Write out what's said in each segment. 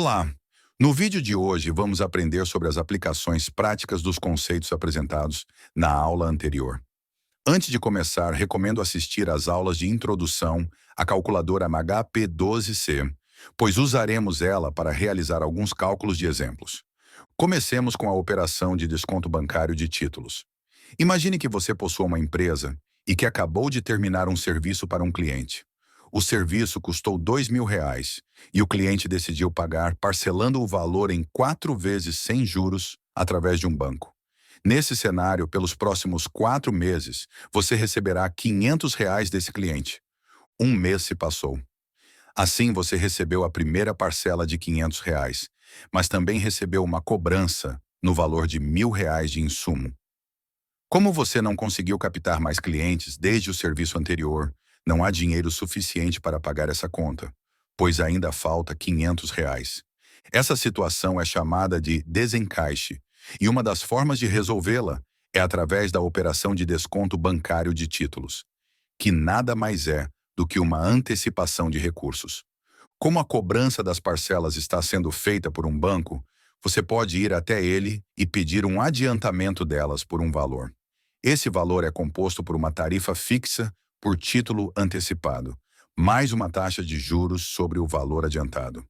Olá! No vídeo de hoje vamos aprender sobre as aplicações práticas dos conceitos apresentados na aula anterior. Antes de começar, recomendo assistir às aulas de introdução à calculadora HP12C, pois usaremos ela para realizar alguns cálculos de exemplos. Comecemos com a operação de desconto bancário de títulos. Imagine que você possua uma empresa e que acabou de terminar um serviço para um cliente. O serviço custou R$ 2.000 e o cliente decidiu pagar parcelando o valor em 4 vezes sem juros através de um banco. Nesse cenário, pelos próximos 4 meses, você receberá R$ 500 desse cliente. Um mês se passou. Assim, você recebeu a primeira parcela de R$ 500, mas também recebeu uma cobrança no valor de R$ 1.000 de insumo. Como você não conseguiu captar mais clientes desde o serviço anterior, não há dinheiro suficiente para pagar essa conta, pois ainda falta R$ 500. Essa situação é chamada de desencaixe, e uma das formas de resolvê-la é através da operação de desconto bancário de títulos, que nada mais é do que uma antecipação de recursos. Como a cobrança das parcelas está sendo feita por um banco, você pode ir até ele e pedir um adiantamento delas por um valor. Esse valor é composto por uma tarifa fixa por título antecipado, mais uma taxa de juros sobre o valor adiantado.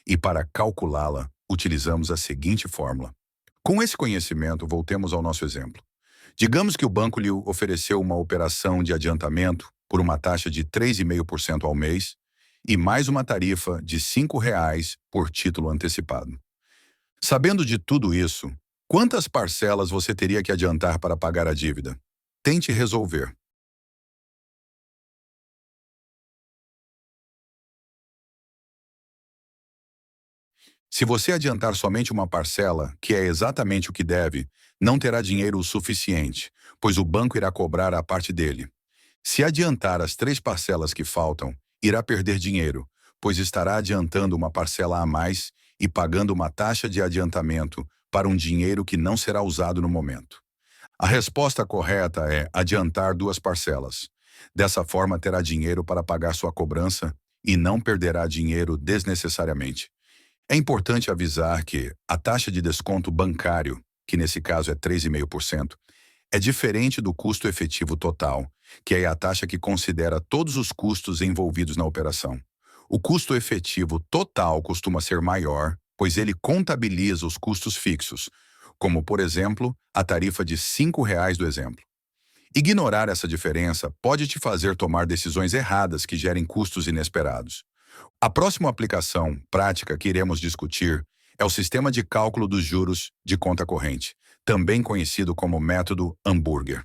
E para calculá-la, utilizamos a seguinte fórmula. Com esse conhecimento, voltemos ao nosso exemplo. Digamos que o banco lhe ofereceu uma operação de adiantamento por uma taxa de 3,5% ao mês e mais uma tarifa de R$ 5 por título antecipado. Sabendo de tudo isso, quantas parcelas você teria que adiantar para pagar a dívida? Tente resolver. Se você adiantar somente uma parcela, que é exatamente o que deve, não terá dinheiro o suficiente, pois o banco irá cobrar a parte dele. Se adiantar as 3 parcelas que faltam, irá perder dinheiro, pois estará adiantando uma parcela a mais e pagando uma taxa de adiantamento para um dinheiro que não será usado no momento. A resposta correta é adiantar 2 parcelas. Dessa forma, terá dinheiro para pagar sua cobrança e não perderá dinheiro desnecessariamente. É importante avisar que a taxa de desconto bancário, que nesse caso é 3,5%, é diferente do custo efetivo total, que é a taxa que considera todos os custos envolvidos na operação. O custo efetivo total costuma ser maior, pois ele contabiliza os custos fixos, como, por exemplo, a tarifa de R$ 5 do exemplo. Ignorar essa diferença pode te fazer tomar decisões erradas que gerem custos inesperados. A próxima aplicação prática que iremos discutir é o sistema de cálculo dos juros de conta corrente, também conhecido como método hambúrguer.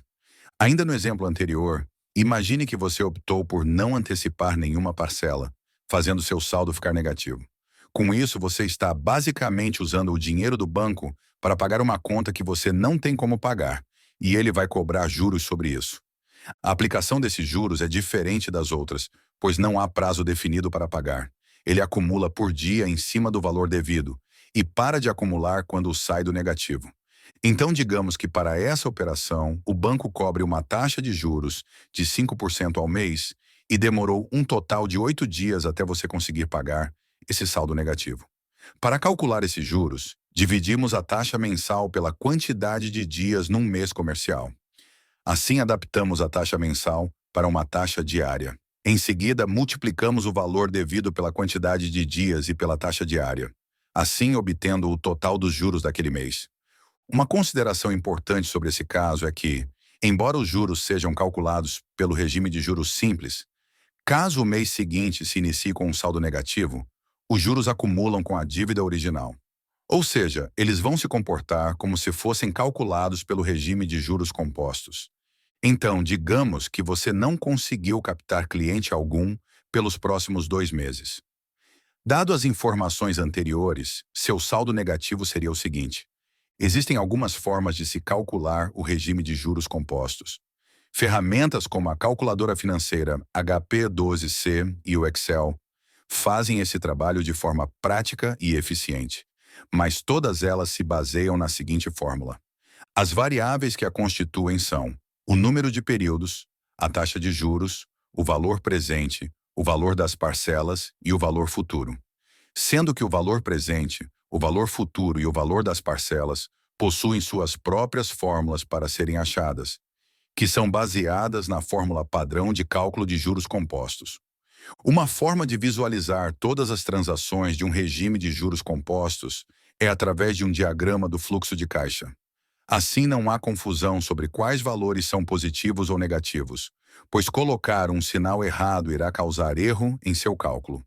Ainda no exemplo anterior, imagine que você optou por não antecipar nenhuma parcela, fazendo seu saldo ficar negativo. Com isso, você está basicamente usando o dinheiro do banco para pagar uma conta que você não tem como pagar, e ele vai cobrar juros sobre isso. A aplicação desses juros é diferente das outras, pois não há prazo definido para pagar. Ele acumula por dia em cima do valor devido e para de acumular quando sai do negativo. Então, digamos que para essa operação, o banco cobre uma taxa de juros de 5% ao mês e demorou um total de 8 dias até você conseguir pagar esse saldo negativo. Para calcular esses juros, dividimos a taxa mensal pela quantidade de dias num mês comercial. Assim, adaptamos a taxa mensal para uma taxa diária. Em seguida, multiplicamos o valor devido pela quantidade de dias e pela taxa diária, assim obtendo o total dos juros daquele mês. Uma consideração importante sobre esse caso é que, embora os juros sejam calculados pelo regime de juros simples, caso o mês seguinte se inicie com um saldo negativo, os juros acumulam com a dívida original. Ou seja, eles vão se comportar como se fossem calculados pelo regime de juros compostos. Então, digamos que você não conseguiu captar cliente algum pelos próximos 2 meses. Dado as informações anteriores, seu saldo negativo seria o seguinte. Existem algumas formas de se calcular o regime de juros compostos. Ferramentas como a calculadora financeira HP12C e o Excel fazem esse trabalho de forma prática e eficiente, mas todas elas se baseiam na seguinte fórmula. As variáveis que a constituem são o número de períodos, a taxa de juros, o valor presente, o valor das parcelas e o valor futuro. sendo que o valor presente, o valor futuro e o valor das parcelas possuem suas próprias fórmulas para serem achadas, que são baseadas na fórmula padrão de cálculo de juros compostos. Uma forma de visualizar todas as transações de um regime de juros compostos é através de um diagrama do fluxo de caixa. Assim não há confusão sobre quais valores são positivos ou negativos, pois colocar um sinal errado irá causar erro em seu cálculo.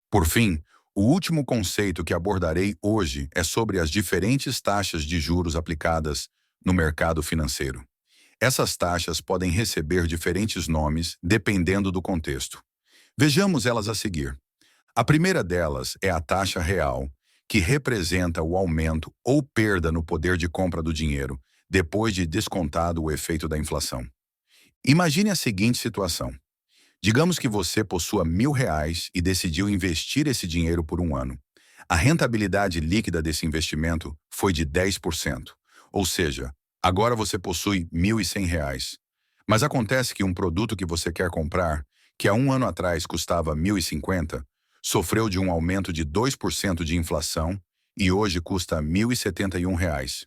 Por fim, o último conceito que abordarei hoje é sobre as diferentes taxas de juros aplicadas no mercado financeiro. Essas taxas podem receber diferentes nomes dependendo do contexto. Vejamos elas a seguir. A primeira delas é a taxa real, que representa o aumento ou perda no poder de compra do dinheiro, depois de descontado o efeito da inflação. Imagine a seguinte situação. Digamos que você possua R$ 1.000 e decidiu investir esse dinheiro por um ano. A rentabilidade líquida desse investimento foi de 10%, ou seja, agora você possui R$ 1.100. Mas acontece que um produto que você quer comprar, que há um ano atrás custava R$ 1.050, sofreu de um aumento de 2% de inflação e hoje custa R$ 1.071.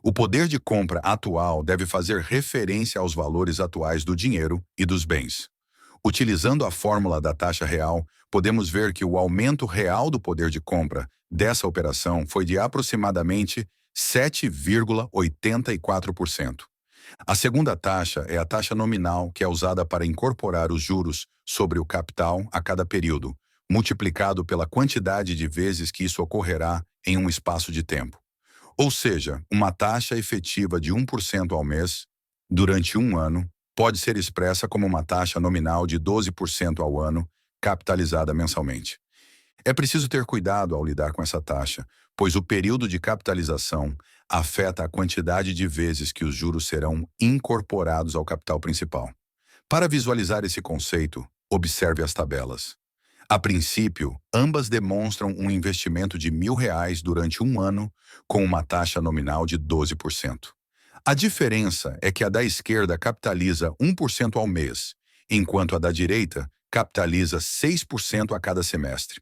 O poder de compra atual deve fazer referência aos valores atuais do dinheiro e dos bens. Utilizando a fórmula da taxa real, podemos ver que o aumento real do poder de compra dessa operação foi de aproximadamente 7,84%. A segunda taxa é a taxa nominal, que é usada para incorporar os juros sobre o capital a cada período, multiplicado pela quantidade de vezes que isso ocorrerá em um espaço de tempo. Ou seja, uma taxa efetiva de 1% ao mês, durante um ano, pode ser expressa como uma taxa nominal de 12% ao ano, capitalizada mensalmente. É preciso ter cuidado ao lidar com essa taxa, pois o período de capitalização afeta a quantidade de vezes que os juros serão incorporados ao capital principal. Para visualizar esse conceito, observe as tabelas. A princípio, ambas demonstram um investimento de R$ 1.000 durante um ano, com uma taxa nominal de 12%. A diferença é que a da esquerda capitaliza 1% ao mês, enquanto a da direita capitaliza 6% a cada semestre.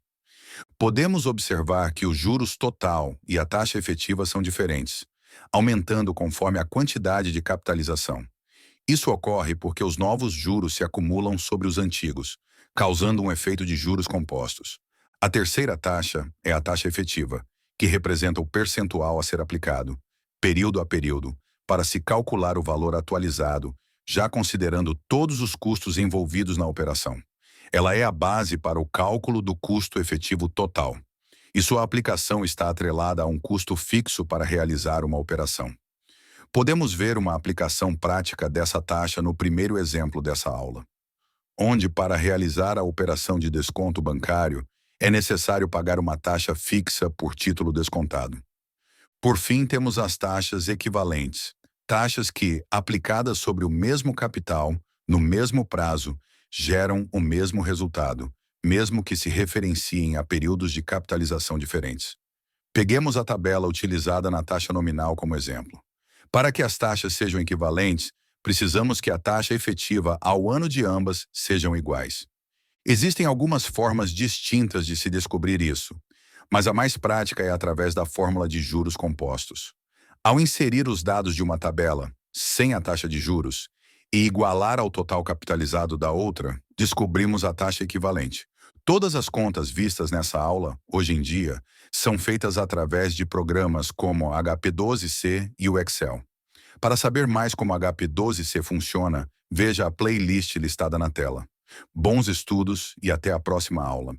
Podemos observar que os juros total e a taxa efetiva são diferentes, aumentando conforme a quantidade de capitalização. Isso ocorre porque os novos juros se acumulam sobre os antigos, causando um efeito de juros compostos. A terceira taxa é a taxa efetiva, que representa o percentual a ser aplicado, período a período, para se calcular o valor atualizado, já considerando todos os custos envolvidos na operação. Ela é a base para o cálculo do custo efetivo total, e sua aplicação está atrelada a um custo fixo para realizar uma operação. Podemos ver uma aplicação prática dessa taxa no primeiro exemplo dessa aula, onde, para realizar a operação de desconto bancário, é necessário pagar uma taxa fixa por título descontado. Por fim, temos as taxas equivalentes, taxas que, aplicadas sobre o mesmo capital, no mesmo prazo, geram o mesmo resultado, mesmo que se referenciem a períodos de capitalização diferentes. Peguemos a tabela utilizada na taxa nominal como exemplo. Para que as taxas sejam equivalentes, precisamos que a taxa efetiva ao ano de ambas sejam iguais. Existem algumas formas distintas de se descobrir isso, mas a mais prática é através da fórmula de juros compostos. Ao inserir os dados de uma tabela, sem a taxa de juros, e igualar ao total capitalizado da outra, descobrimos a taxa equivalente. Todas as contas vistas nessa aula, hoje em dia, são feitas através de programas como HP12C e o Excel. Para saber mais como HP12C funciona, veja a playlist listada na tela. Bons estudos e até a próxima aula.